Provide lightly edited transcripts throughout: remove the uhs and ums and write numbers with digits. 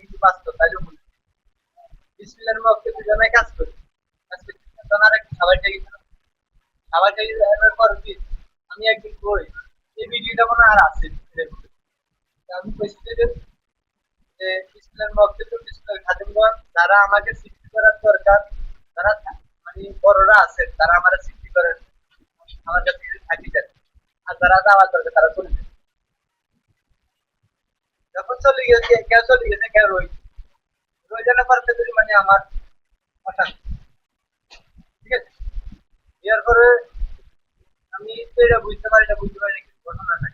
কিছু বাস্তব তাইলে বিসমিল্লাহির মক্কেল দুজনে কাজ করি তখন আর একটু খাবার খাই খাবার খাই যাওয়ার পর কি আমি একদিন কই এই ভিডিওটা মনে আর আছে আমি কইছিলাম যে বিসমিল্লাহির মক্কেল তো বিসমিল্লাহির খাদিমগণ যারা আমাকে সৃষ্টি করার দরকার তারা মানে বড়রা আছেন তারা আমার সৃষ্টি করেন আমার কাছে থাকি দেন আর যারা যাওয়ার দরকার তারা চলে যায় যখন চলে গেছে কেউ চলে গেছে কেউ রয়ে যেতে পারতে যদি মানে আমার অশান্তি ঠিক আছে এরপরে আমি তো এটা বুঝতে পারি কিন্তু ঘটনা নাই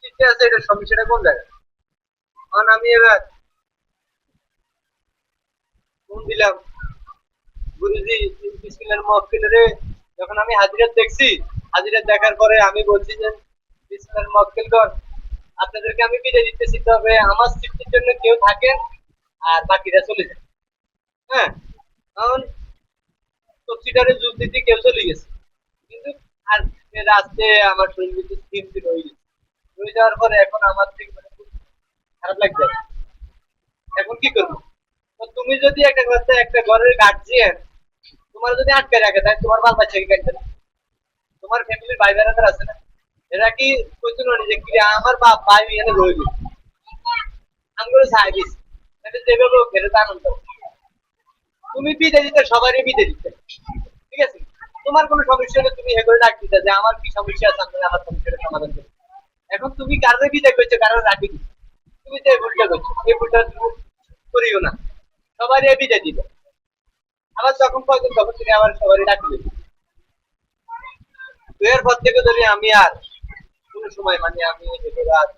দিতে আছে এটা সমস্যাটা কোন জায়গায় কারণ আমি এবার ফোন দিলাম গুরুজি বিসমিল্লাহির মক্কেলরে যখন আমি হাজিরাত দেখছি হাজিরাত দেখার পরে আমি বলছি যে বিসমিল্লাহির মক্কেলগণ আপনাদেরকে আমি বিদায় দিতেছি তবে আমার সৃষ্টির জন্য কেউ থাকেন আর বাকিরা চলে যায় হ্যাঁ কারণ সবসিডারে যুগ দিতে কেউ চলে গেছে কিন্তু আর রাস্তে আমার শরীর কিন্তু স্থির হয়ে গেছে হয়ে যাওয়ার পরে এখন আমার থেকে মানে খুব খারাপ লাগছে এখন কি করবো তো তুমি যদি একটা কথা একটা ঘরের গার্জিয়ান তোমার যদি আটকে রাখে তাই তোমার বাল বাচ্চাকে কাটবে না তোমার ফ্যামিলির ভাই বেড়াদার আছে না এরা কি কইছিল না যে কি আমার বাপ ভাই এখানে রয়ে গেছে আমি করে ছাই দিস এটা যেভাবে ফেরে আনন্দ তুমি বিদে দিতে সবারই বিদে দিতে ঠিক আছে তোমার কোনো সমস্যা হলে তুমি এ করে ডাক দিতে যে আমার কি সমস্যা আছে আমি আমার সমস্যাটা সমাধান করবো এখন তুমি কারোর বিদে করছো কারোর রাখি দিচ্ছ তুমি তো এই ভুলটা করছো এই ভুলটা তুমি করিও না সবারই বিদে দিবে আবার যখন প্রয়োজন তখন তুমি আবার সবারই ডাকি দেবে তো এরপর থেকে যদি আমি আর কোনো সময় মানে আমি এগুলো আর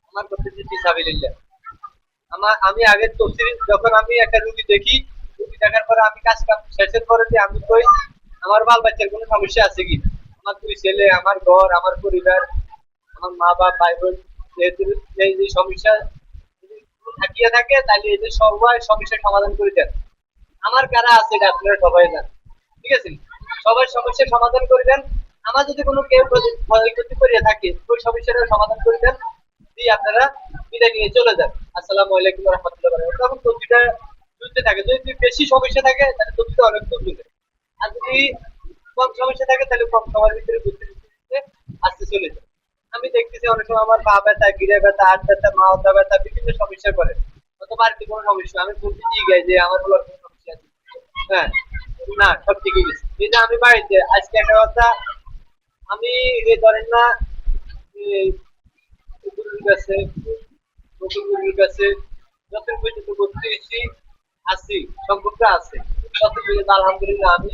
আমার করতে দিসাবিলিল্লাহ আমি আগের তফসিল যখন আমি একটা রুগী দেখি রুগী দেখার পরে আমি কাজ কাম শেষের পরে যে আমি কই আমার বাল বাচ্চার কোনো সমস্যা আছে কি আমার দুই ছেলে আমার ঘর আমার পরিবার আমার মা বাপ ভাই বোন যেহেতু এই যে সমস্যা যদি থাকিয়ে থাকে তাহলে এই যে সবাই সমস্যার সমাধান করে দেন আমার কারা আছে এটা আপনারা সবাই জানেন ঠিক আছে সবার সমস্যার সমাধান করে দেন আমার যদি কোনো কেউ ক্ষতি করিয়া থাকে ওই সমস্যাটার সমাধান করে দেন দিয়ে আপনারা বিদায় নিয়ে চলে যান আসসালামু আলাইকুম রহমতুল্লাহ তখন তথ্যটা বুঝতে থাকে যদি বেশি সমস্যা থাকে তাহলে তথ্যটা অনেক দূর বুঝে আর যদি কম সমস্যা থাকে তাহলে কম সময়ের ভিতরে বুঝতে বুঝতে আসতে চলে যায় আমি দেখতেছি অনেক সময় আমার পা ব্যথা গিরে ব্যথা হাত ব্যথা মাথা ব্যথা বিভিন্ন সমস্যা করে অথবা আর কি কোনো সমস্যা আমি বলতে দিয়ে গাই যে আমার হলো কোনো সমস্যা আছে হ্যাঁ না সব ঠিকই গেছে এই যে আমি বাড়িতে আজকে একটা কথা আমি এই ধরেন না গুরুর কাছে নতুন গুরুর কাছে যত পর্যন্ত করতে এসেছি আছি সম্পর্ক আছে তত পর্যন্ত আলহামদুলিল্লাহ আমি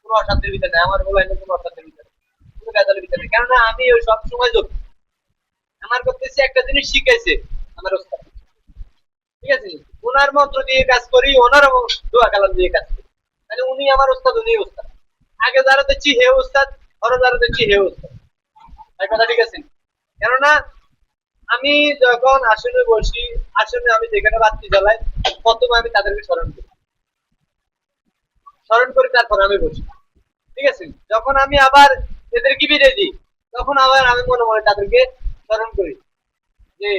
কোনো অশান্তির ভিতরে নেই আমার বলাই কোনো অশান্তির ভিতরে কোনো বেতালের ভিতরে কেননা আমি ওই সব সময় যোগ আমার করতেছি একটা জিনিস শিখেছে আমার ওস্তাদ ঠিক আছে ওনার মন্ত্র দিয়ে কাজ করি ওনার দোয়া কালাম দিয়ে কাজ করি তাহলে উনি আমার ওস্তাদ উনি ওস্তাদ আগে যারা দেখছি হে ওস্তাদ ওরা যারা দেখছি হে ওস্তাদ তাই কথা ঠিক আছে কেননা আমি যখন আসনে বসি আসনে আমি যেখানে বাতি জ্বালাই প্রথমে আমি তাদেরকে স্মরণ করি তারপর আমি বসি ঠিক আছে যখন আমি আবার এদেরকে বিদায় দিই তখন আবার আমি মনে মনে তাদেরকে স্মরণ করি যে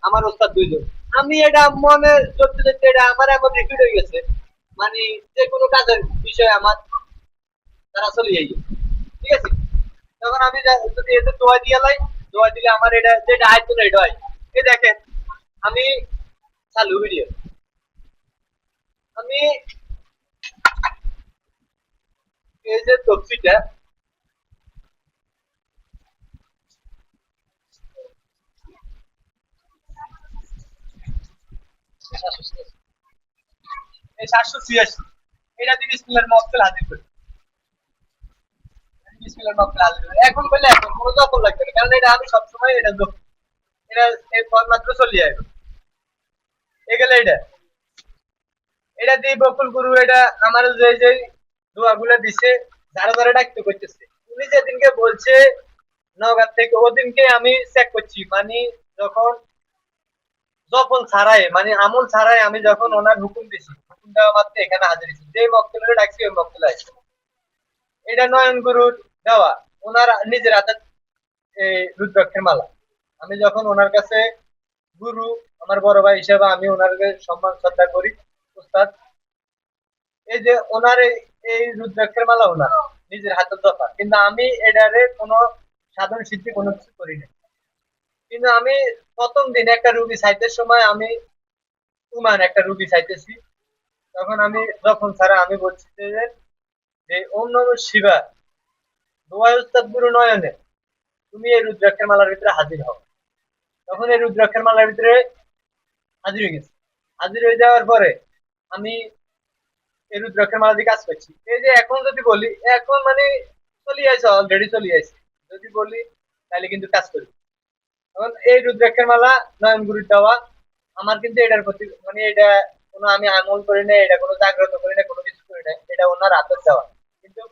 আমার ওস্তাদ দুইজন আমি এটা মনে করতে করতে এটা আমার এমন রিপিট হয়ে গেছে মানে যে কোনো কাজের বিষয়ে আমার তারা চলে যাই ঠিক আছে তখন আমি যদি এদের দোয়া দিয়ে লাই দোয়া দিলে আমার এটা যেটা আয়তো না এটা হয় এই দেখেন আমি চালু ভিডিও আমি এই যে তফসিটা এই 786 এটা দিয়ে বিসমিল্লাহির মক্কেল হাজির করি বিসমিল্লাহির মক্কেল হাজির করি এখন বললে এখন কোনো যত লাগবে না কারণ এটা আমি সবসময় এটা এটা এই মাত্র চলে যায় এগুলো এটা এটা দিয়ে বকুল গুরু এটা আমার যে যে দোয়াগুলো দিছে যারা যারা ডাকতে করতেছে উনি যেদিনকে বলছে নওগাঁ থেকে ওদিনকে আমি চেক করছি মানে যখন যখন ছাড়াই মানে আমল ছাড়াই আমি যখন ওনার হুকুম দিছি হুকুম দেওয়া মাত্র এখানে হাজির হয়েছি যে মক্কেলের ডাকছি ওই মক্কেল আসছে এটা নয়ন গুরুর দেওয়া ওনার নিজের হাতে এই রুদ্রাক্ষের মালা। আমি যখন ওনার কাছে গুরু, আমার বড় ভাই হিসেবে আমি ওনাকে সম্মান শ্রদ্ধা করি। উস্তাদ, এই যে ওনার এই রুদ্রাক্ষের মালা ওনার নিজের হাতের দফা, কিন্তু আমি এটারে কোনো সাধন সিদ্ধি কোনো কিছু করি না। কিন্তু আমি প্রথম দিন একটা রুগী চাইতে সময় আমি একটা রুগী চাইতেছি, তখন আমি যখন ছাড়া আমি বলছি যে ওম নমঃ শিবায়, দোয়া উস্তাদ গুরু নয়নে, তুমি এই রুদ্রাক্ষের মালার ভিতরে হাজির হও। তখন এই রুদ্রাক্ষের মালার ভিতরে হাজির হয়ে গেছি। হাজির হয়ে যাওয়ার পরে আমি এই রুদ্রাক্ষের মালা দিয়ে কাজ করছি। এই যে এখন যদি বলি, এখন মানে চলে আসে, অলরেডি চলে আসে, যদি বলি তাহলে কিন্তু কাজ করি। এখন এই রুদ্রাক্ষের মালা নয়নগুরুর দেওয়া, আমার কিন্তু এটার প্রতি মানে এটা কোনো আমি আমল করি না, এটা কোনো জাগ্রত করি না, কোনো কিছু করি না, এটা ওনার হাতের দেওয়া। কিন্তু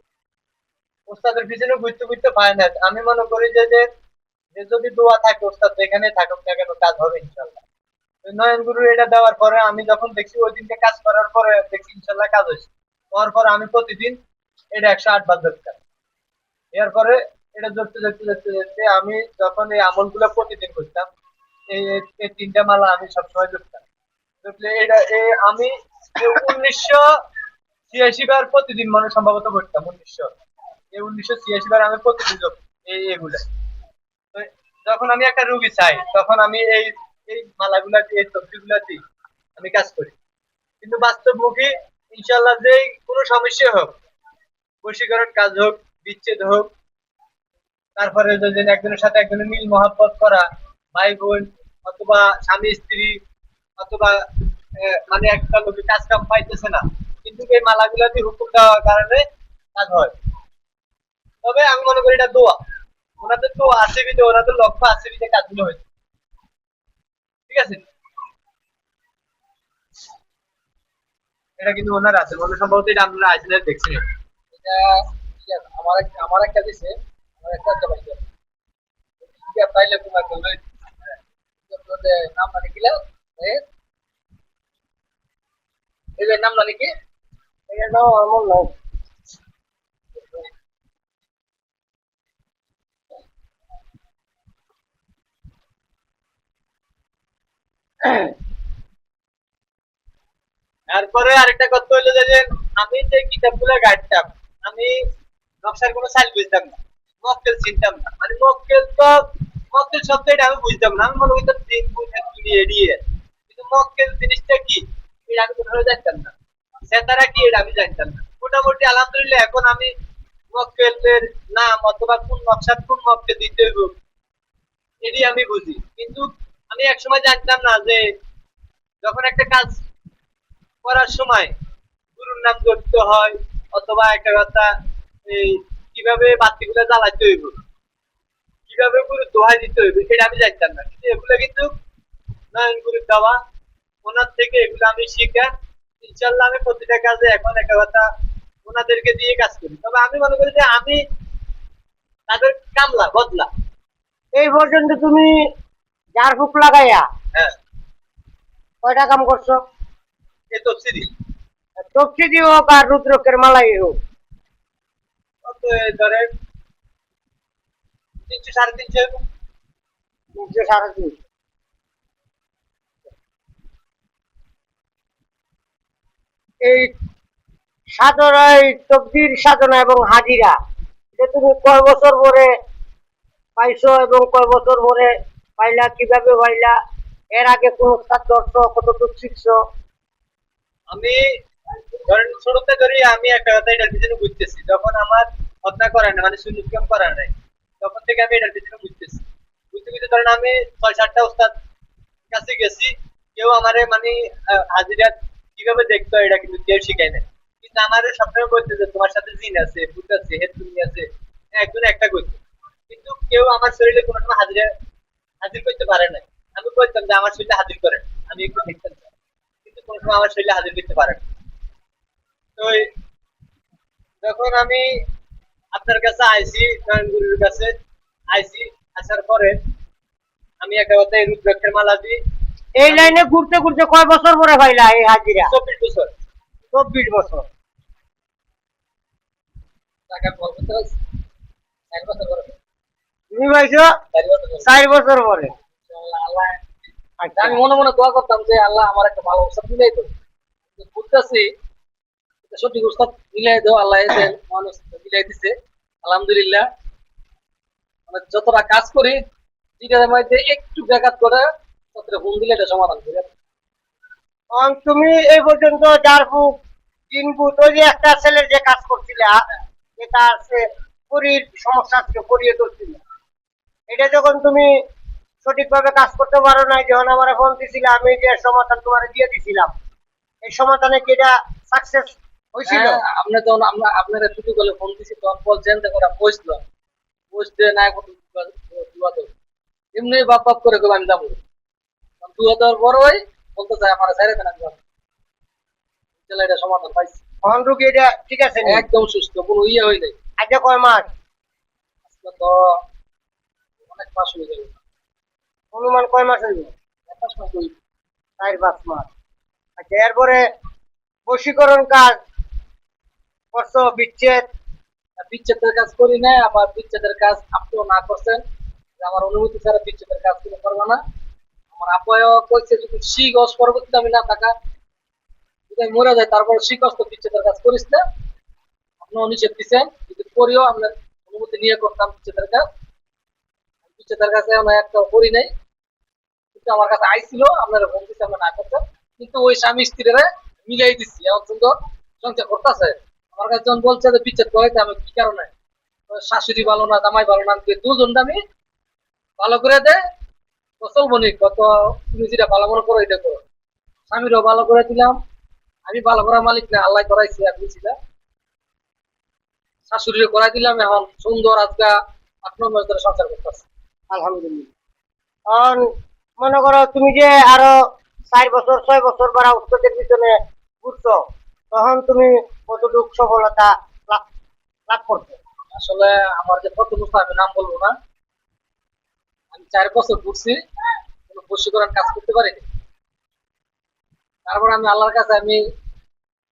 ওস্তাদের পিছনে ঘুরতে ঘুরতে পায় না। আমি মনে করি যে যদি দোয়া থাকে, ওস্তাদ যেখানে থাকুক না কেন কাজ হবে ইনশাল্লাহ। নয়ন গুরু এটা দেওয়ার পরে আমি যখন দেখছি, ওই দিনকে কাজ করার পরে দেখছি ইনশাল্লাহ কাজ হয়েছে। হওয়ার পরে আমি প্রতিদিন এটা 108 বার ধরতাম। এরপরে এটা ধরতে ধরতে ধরতে ধরতে আমি যখন এই আমলগুলো প্রতিদিন করতাম, এই এই তিনটা মালা আমি সবসময় ধরতাম। ধরলে এটা আমি 1986 বার প্রতিদিন মানে সম্ভবত করতাম। 1986 বার আমি প্রতিদিন এগুলা। তো যখন আমি একটা রুগী চাই, তখন আমি এই এই মালাগুলা দিয়ে, এই সবজিগুলা দিই, আমি কাজ করি। কিন্তু বাস্তবমুখী ইনশাল্লাহ যে কোনো সমস্যা হোক, বশীকরণ কাজ হোক, বিচ্ছেদ হোক, তারপরে যদি একজনের সাথে একজনের মিল মহাব্বত করা, ভাই বোন অথবা স্বামী স্ত্রী, অথবা মানে একটা লোকে কাজ কাম পাইতেছে না, কিন্তু এই মালাগুলা দিয়ে হুকুম দেওয়ার কারণে কাজ হয়। তবে আমি মনে করি এটা দোয়া, ওনাদের তো আছে বিধে, ওনাদের লক্ষ্য আছে বিধে কাজগুলো হয়েছে। ঠিক আছে, এটা কিন্তু ওনার আছে মনে, সম্ভবত এটা আপনারা আইসিলের দেখছেন। এটা আমার একটা দিছে, আমার একটা পাইছে, পাইলে তোমাকে নাম মানে কিলা, এর নাম মানে কি, এর নাম আমার নাম। তারপরে আরেকটা কথা হইলো যে আমি যে কিতাবগুলো গাইতাম, আমি নকশার কোনো সাইল বুঝতাম না, মক্কেল চিনতাম না। মানে মক্কেল শব্দটা আমি বুঝতাম না, আমি মনে করতাম দিন বুঝে দুনিয়া এড়িয়ে। কিন্তু মক্কেল জিনিসটা কি এটা আমি কোথাও জানতাম না, সেতারা কি এটা আমি জানতাম না। মোটামুটি আলহামদুলিল্লাহ এখন আমি মক্কেলের নাম অথবা কোন নকশার কোন মক্কেল দিতে হইব এটি আমি বুঝি। কিন্তু আমি একসময় জানতাম না যে যখন একটা কাজ করার সময় গুরুর নাম করতে হয়, অথবা একটা কথা এই কিভাবে বাতিগুলো জ্বালাতে হইব, কিভাবে গুরু দোহাই দিতে হইব, এটা আমি জানতাম না। কিন্তু এগুলো কিন্তু নয়ন গুরুর দেওয়া, ওনার থেকে এগুলো আমি শিখা। ইনশাল্লাহ আমি প্রতিটা কাজে এখন একটা কথা ওনাদেরকে দিয়ে কাজ করি। তবে আমি মনে করি যে আমি তাদের কামলা বদলা। এই পর্যন্ত তুমি ঝাড়ফুঁক লাগাইয়া হ্যাঁ, কয়টা কাম করছো? এ তফসিলি তফসিলি হোক আর রুদ্রকের মালাই হোক, ধরেন 300 সাড়ে 300। 300 সাড়ে 300। এই সাধনা, এই তকদির সাধনা এবং হাজিরা, এটা তুমি কয় বছর পরে পাইছো এবং কয় বছর পরে পাইলা, কিভাবে পাইলা, এর আগে কোন উস্তাদ ধরছো, কতটুকু শিখছো? আমি ধরেন শুরুতে ধরি, আমি একটা কথা এটার পিছনে বুঝতেছি যখন আমার হত্যা করার না, মানে সুনিষ্কাম করার নাই, তখন থেকে আমি এটার পিছনে বুঝতেছি। বুঝতে বুঝতে ধরেন আমি 6-7টা ওস্তাদ কাছে গেছি, কেউ আমারে মানে হাজিরা কিভাবে দেখতে হয় এটা কিন্তু কেউ শিখায় না। কিন্তু আমার সবসময় বলতে যে তোমার সাথে জিন আছে, ভূত আছে, হেতুনি আছে, একজন একটা করছে। কিন্তু কেউ আমার শরীরে কোনো সময় হাজির করতে পারে না। আমি বলতাম যে আমার শরীরে হাজির করেন, আমি একটু দেখতে চাই, কিন্তু কোনো সময় আমার শরীরে হাজির করতে পারে না। তো যখন আমি আপনার কাছে আইসি, নয়ন গুরুর কাছে আইসি, আসার পরে আমি একটা কথা এই রুদ্রাক্ষের মালা দিই। এই লাইনে ঘুরতে ঘুরতে কয় বছর পরে পাইলা এই হাজিরা? 24 বছর। 24 বছর। টাকা বলতে 1 বছর পরে। তুমি পাইছো 4 বছর পরে। আল্লাহ, আচ্ছা আমি মনে মনে দোয়া করতাম যে আল্লাহ আমার একটা ভালো উস্তাদ মিলাই তো বুঝতেছি সঠিক উস্তাদ মিলাই দাও, আল্লাহ এদের মানুষ মিলাই দিছে আলহামদুলিল্লাহ। মানে যতটা কাজ করি যেটার মধ্যে একটু ব্যাঘাত করে ততটা ফোন দিলে এটা সমাধান করে। তুমি এই পর্যন্ত যার ফুক 3 ফুট ওই যে একটা ছেলের যে কাজ করছিলে যে তার সে শরীর সমস্যা ছিল করিয়ে তুলছিল, এটা যখন তুমি সঠিকভাবে কাজ করতে পারো না, যখন আমার ফোন দিছিলে আমি যে সমাধান তোমার দিয়ে দিছিলাম, এই সমাধানে কি এটা সাকসেস হয়েছিল? আপনি তখন আপনারা ছুটি করলে ফোন দিছি তখন বলছেন যে ওরা বসলো বসতে না এমনি বাপ বাপ করে আমি যাবো দুয়া দেওয়ার পরই বলতে চাই আমার সাইরে দেন আমি যাবো। এটা সমাধান পাইছি, ফোন রুগী এটা ঠিক আছে নি? একদম সুস্থ, কোনো ইয়ে হয়ে নাই। আজকে কয় মাস? আজকে তো অনেক মাস হয়ে যাবে, অনুমান কয় মাস হইব? 5 মাস হয়ে 4-5 মাস। আচ্ছা, এরপরে বশীকরণ কাজ করছো, বিচ্ছেদ? বিচ্ছেদের কাজ করি না, আবার বিচ্ছেদের কাজ আপনিও না করছেন যে আমার অনুমতি ছাড়া বিচ্ছেদের কাজ কোনো করবো না। আমার আব্বাও কইছে যদি শিগস পরবর্তীতে আমি না থাকা যদি আমি মরে যায় তারপর শিগস তো বিচ্ছেদের কাজ করিস না, আপনিও নিষেধ দিচ্ছেন যদি করিও আপনার অনুমতি নিয়ে করতাম বিচ্ছেদের কাজ। বিচ্ছেদের কাছে আমরা একটা করি নাই, কিন্তু আমার কাছে আইছিল আপনারা ফোন দিচ্ছে আমরা না করতাম, কিন্তু ওই স্বামী স্ত্রীরা মিলাই দিচ্ছি এখন সুন্দর সংসার করতেছে। আমার কাছে যখন বলছে যে বিচ্ছেদ করাইতে আমি কি কারণে শাশুড়ি ভালো না জামাই ভালো না দুজন আমি ভালো করে দেয় তো চলবো নি কত, তুমি যেটা ভালো মনে করো এটা করো। স্বামীরও ভালো করে দিলাম, আমি ভালো করার মালিক না আল্লাহ করাইছি আর বুঝছিলা, শাশুড়িও করাই দিলাম, এখন সুন্দর আজকে 8-9 মাস ধরে সংসার করতেছে আলহামদুলিল্লাহ। কারণ মনে করো তুমি যে আরো 4 বছর 6 বছর পর উস্তাদের পিছনে ঘুরছো, তখন তুমি কতটুকু সফলতা লাভ লাভ করছো? আসলে আমার যে প্রথম উস্তাদ আমি নাম বলবো না, আমি 4 বছর ঘুরছি কোনো বশীকরণ কাজ করতে পারিনি। তারপর আমি আল্লাহর কাছে আমি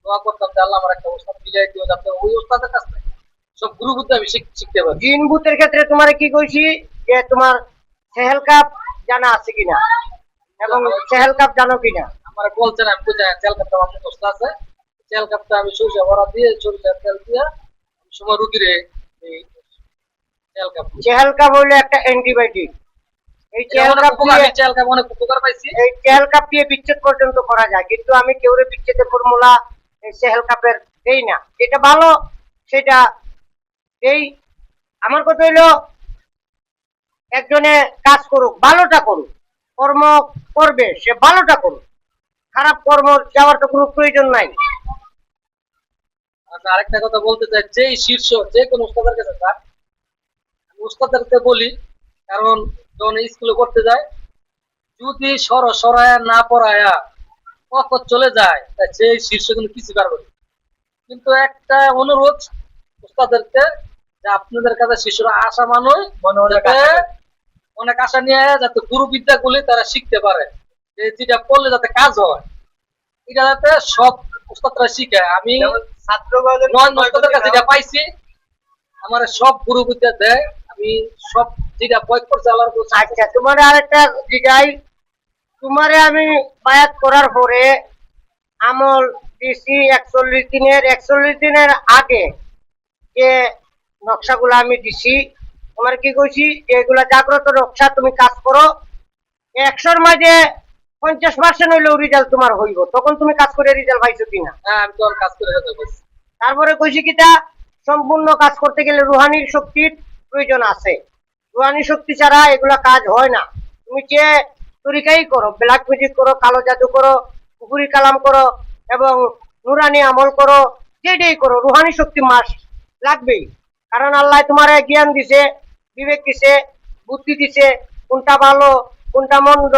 দোয়া করতাম যে আল্লাহ আমার একটা উস্তাদ মিলিয়ে দিও যাতে ওই উস্তাদের কাছ থেকে সব গুরু বুদ্ধি আমি শিখতে পারি। জিন ভূতের ক্ষেত্রে তোমার কি কইছি যে তোমার সেহেল কাপ জানা আছে কিনা এবং সেহেল কাপ জানো কিনা? আমার বলছেন আমি বুঝাই তেল কাপটা আমার মুখস্থ আছে, তেল কাপটা আমি সরিষা ভরা দিয়ে সরিষার তেল দিয়ে আমি সময় রুগীরে এই তেল কাপ সেহেল কাপ হইলো একটা অ্যান্টিবায়োটিক। এই সেহেল কাপ আমি তেল কাপ অনেক উপকার পাইছি। এই সেহেল কাপ দিয়ে বিচ্ছেদ পর্যন্ত করা যায়, কিন্তু আমি কেউরে বিচ্ছেদের ফর্মুলা এই সেহেল কাপের দেই না। যেটা ভালো সেটা এই, আমার কথা হইলো একজনে কাজ করুক, ভালোটা করুক, কর্ম করবে সে ভালোটা করুক, খারাপ কর্ম যাওয়ার তো কোনো প্রয়োজন নাই। আচ্ছা, আরেকটা কথা বলতে চাই, যে শীর্ষ যে কোনো উস্তাদের কাছে থাক আমি উস্তাদেরকে বলি, কারণ যখন স্কুলে করতে যায় যদি সরায়া না পড়ায়া কখন চলে যায় তা সেই শীর্ষ কিন্তু কিছু পারবে না। কিন্তু একটা অনুরোধ উস্তাদেরকে যে আপনাদের কাছে শিশুরা আশা মানুষ যাতে অনেক আশা নিয়ে যাতে গুরু বিদ্যা গুলি তারা শিখতে পারে, যে যেটা পড়লে যাতে কাজ হয় এটা যাতে সব উস্তাদরা শিখে। আমি ছাত্র 9 উস্তাদের কাছে যেটা পাইছি আমার সব গুরু বিদ্যা দেয়, আমি সব যেটা প্রয়োগ করছি আল্লাহর কাছে। আচ্ছা, তোমার আরেকটা জিগাই, তোমারে আমি বায়াত করার পরে আমল দিছি 41 দিনের আগে যে নকশাগুলো আমি দিছি, তোমার কি কইছি যে এগুলা জাগ্রত নকশা, তুমি কাজ করো 100-র মাঝে 50% হইলেও রেজাল্ট তোমার হইব। তখন তুমি কাজ করে রেজাল্ট পাইছো কিনা? হ্যাঁ আমি তো কাজ করে যেতে পারছি। তারপরে কইছি কিটা, সম্পূর্ণ কাজ করতে গেলে রুহানির শক্তির প্রয়োজন আছে, রুহানি শক্তি ছাড়া এগুলা কাজ হয় না। তুমি যে তরিকাই করো, ব্ল্যাক ম্যাজিক করো, কালো জাদু করো, পুকুরি কালাম করো এবং নুরানি আমল করো, যেটাই করো রুহানি শক্তি মাস লাগবেই। কারণ আল্লাহ তোমার জ্ঞান দিছে, বিবেক দিছে, বুদ্ধি দিছে, কোনটা ভালো কোনটা মন্দ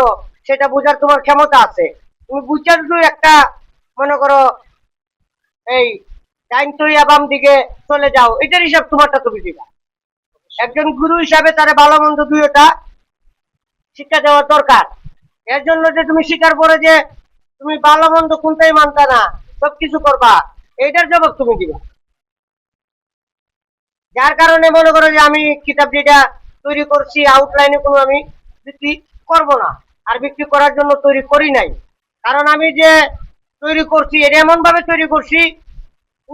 সেটা বুঝার তোমার ক্ষমতা আছে। তুমি বুঝার যদি একটা মনে করো এই ডাইন তৈয়া বাম দিকে চলে যাও, এটার হিসাব তোমারটা তুমি দিবা। একজন গুরু হিসাবে তারা ভালো মন্দ দুইটা শিক্ষা দেওয়া দরকার। এর জন্য যে তুমি শিকার পরে যে তুমি ভালো মন্দ কোনটাই মানতা না, সবকিছু করবা, এইটার জবাব তুমি দিবা। যার কারণে মনে করো যে আমি কিতাব যেটা তৈরি করছি, আউটলাইনে কোনো আমি বিক্রি করব না, আর বিক্রি করার জন্য তৈরি করি নাই। কারণ আমি যে তৈরি করছি এটা এমন ভাবে তৈরি করছি,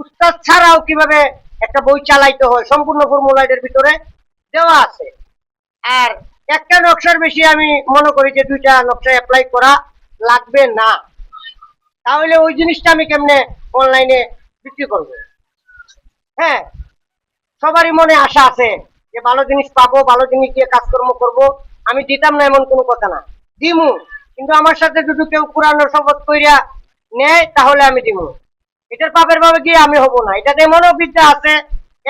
উস্তাদ ছাড়াও কিভাবে একটা বই চালাইতে হয় সম্পূর্ণ ফর্মুলা এর ভিতরে দেওয়া আছে। আর একটা নকশার বেশি আমি মনে করি যে দুইটা নকশা অ্যাপ্লাই করা লাগবে না। তাহলে ওই জিনিসটা আমি কেমনে অনলাইনে বিক্রি করবো? হ্যাঁ, সবারই মনে আশা আছে যে ভালো জিনিস পাবো, ভালো জিনিস দিয়ে কাজকর্ম করব। আমি দিতাম না এমন কোনো কথা না, দিমু। কিন্তু আমার সাথে যদি কেউ পুরানো শপথ কইরা নেয় তাহলে আমি দিমু। এটার পাপের ভাবে গিয়ে আমি হব না। এটাতে এমনও বিদ্যা আছে,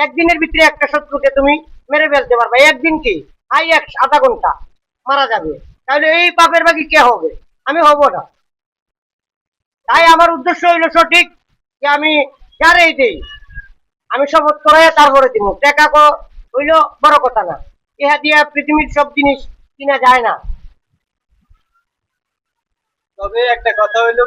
একদিনের ভিতরে একটা শত্রুকে তুমি মেরে ফেলতে পারবে। একদিন কি, হাই এক আধা ঘন্টা মারা যাবে। তাহলে এই পাপের বাকি কে হবে? আমি হব না। তাই আমার উদ্দেশ্য হইলো সঠিক, যে আমি যারেই দিই আমি শপথ করাই তারপরে দিব। টাকা হইলো বড় কথা না, ইহা দিয়া পৃথিবীর সব জিনিস কিনা যায় না। তবে একটা কথা হইলো